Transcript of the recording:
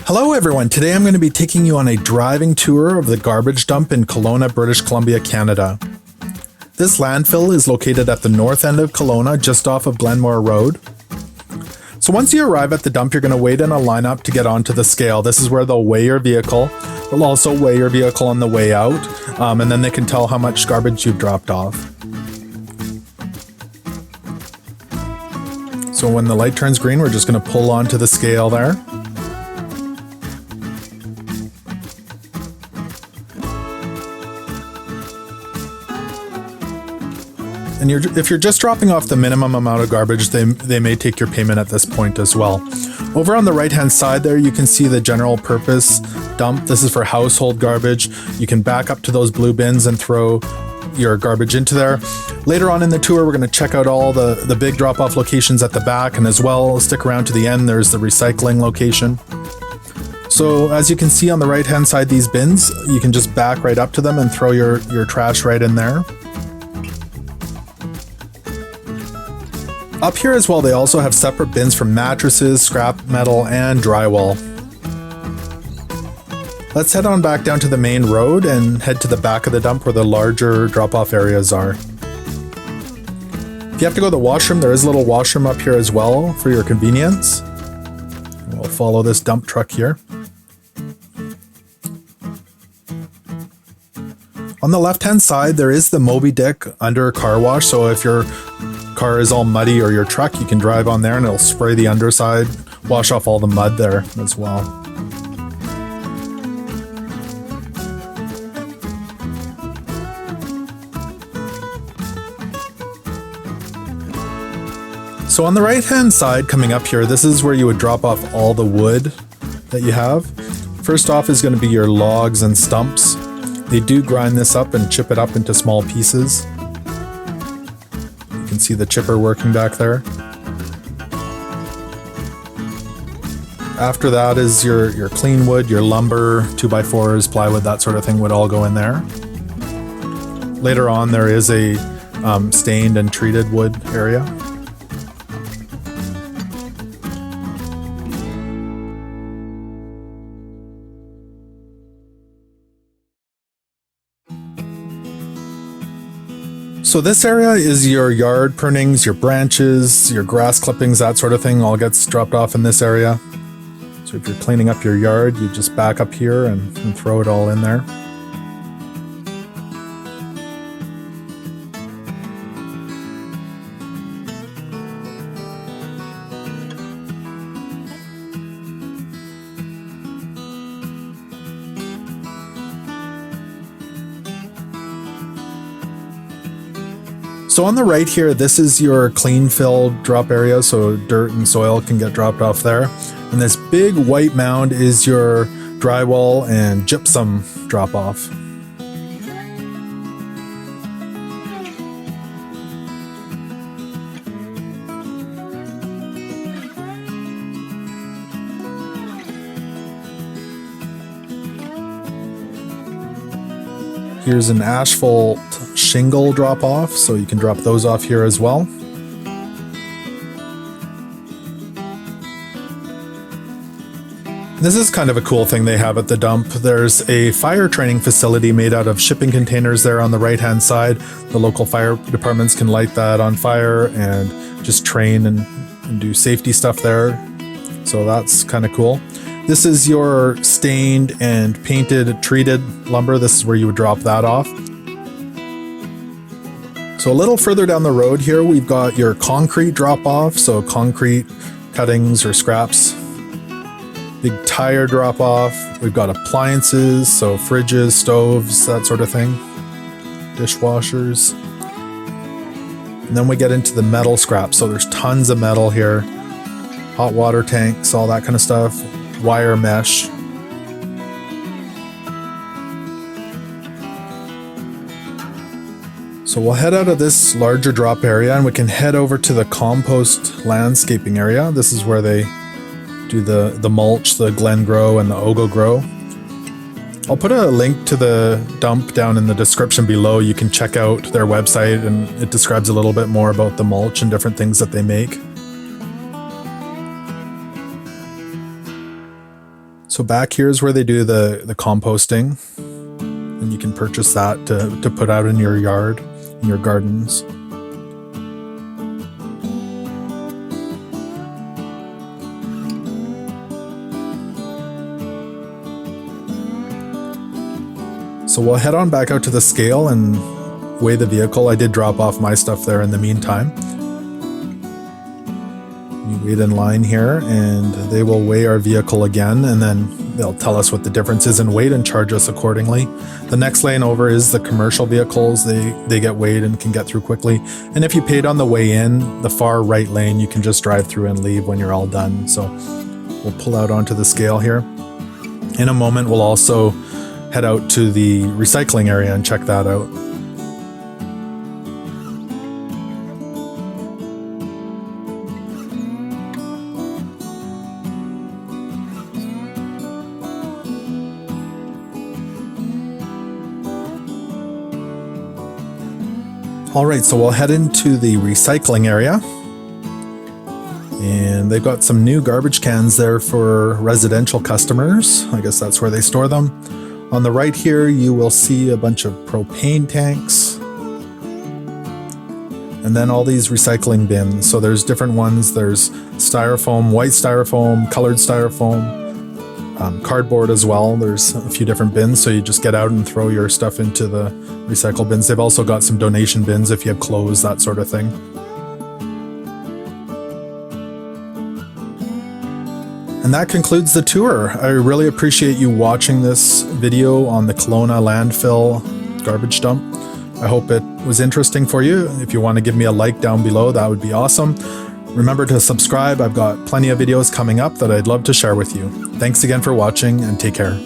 Hello everyone, today I'm going to be taking you on a driving tour of the garbage dump in Kelowna, British Columbia, Canada. This landfill is located at the north end of Kelowna, just off of Glenmore Road. So once you arrive at the dump, you're going to wait in a lineup to get onto the scale. This is where they'll weigh your vehicle. They'll also weigh your vehicle on the way out, and then they can tell how much garbage you've dropped off. So when the light turns green, we're just going to pull onto the scale there. And if you're just dropping off the minimum amount of garbage, they may take your payment at this point as well. Over on the right-hand side there, you can see the general purpose dump. This is for household garbage. You can back up to those blue bins and throw your garbage into there. Later on in the tour, we're going to check out all the big drop-off locations at the back, and as well, stick around to the end, there's the recycling location. So as you can see on the right-hand side, these bins, you can just back right up to them and throw your trash right in there. Up here as well, they also have separate bins for mattresses, scrap metal, and drywall. Let's head on back down to the main road and head to the back of the dump where the larger drop-off areas are. If you have to go to the washroom, there is a little washroom up here as well for your convenience. We'll follow this dump truck here. On the left-hand side, there is the Moby Dick under car wash, so if your car is all muddy or your truck, you can drive on there and it'll spray the underside, wash off all the mud there as well. So on the right hand side coming up here, this is where you would drop off all the wood that you have. First off is going to be your logs and stumps. They do grind this up and chip it up into small pieces. You can see the chipper working back there. After that is your clean wood, your lumber, 2x4s, plywood, that sort of thing would all go in there. Later on there is a stained and treated wood area. So this area is your yard prunings, your branches, your grass clippings, that sort of thing all gets dropped off in this area. So if you're cleaning up your yard, you just back up here and throw it all in there. So on the right here, this is your clean fill drop area, so dirt and soil can get dropped off there. And this big white mound is your drywall and gypsum drop off. Here's an asphalt shingle drop off, so you can drop those off here as well. This is kind of a cool thing they have at the dump. There's a fire training facility made out of shipping containers there on the right hand side. The local fire departments can light that on fire and just train and do safety stuff there. So that's kind of cool. This is your stained and painted treated lumber. This is where you would drop that off. So a little further down the road here, we've got your concrete drop off. So concrete cuttings or scraps. Big tire drop off. We've got appliances, so fridges, stoves, that sort of thing. Dishwashers. And then we get into the metal scrap. So there's tons of metal here. Hot water tanks, all that kind of stuff. Wire mesh. So we'll head out of this larger drop area and we can head over to the compost landscaping area. This is where they do the mulch, the Glen Grow and the Ogo Grow. I'll put a link to the dump down in the description below. You can check out their website and it describes a little bit more about the mulch and different things that they make. So back here is where they do the composting, and you can purchase that to put out in your yard, in your gardens. So we'll head on back out to the scale and weigh the vehicle. I did drop off my stuff there in the meantime. You wait in line here and they will weigh our vehicle again, and then they'll tell us what the difference is in weight and charge us accordingly. The next lane over is the commercial vehicles. They get weighed and can get through quickly. And if you paid on the way in, the far right lane, you can just drive through and leave when you're all done. So we'll pull out onto the scale here. In a moment, we'll also head out to the recycling area and check that out. All right, so we'll head into the recycling area. And they've got some new garbage cans there for residential customers. I guess that's where they store them. On the right here, you will see a bunch of propane tanks. And then all these recycling bins. So there's different ones. There's styrofoam, white styrofoam, colored styrofoam, cardboard as well. There's a few different bins. So you just get out and throw your stuff into the recycle bins. They've also got some donation bins if you have clothes, that sort of thing. And that concludes the tour. I really appreciate you watching this video on the Kelowna Landfill garbage dump. I hope it was interesting for you. If you want to give me a like down below, that would be awesome. Remember to subscribe. I've got plenty of videos coming up that I'd love to share with you. Thanks again for watching, and take care.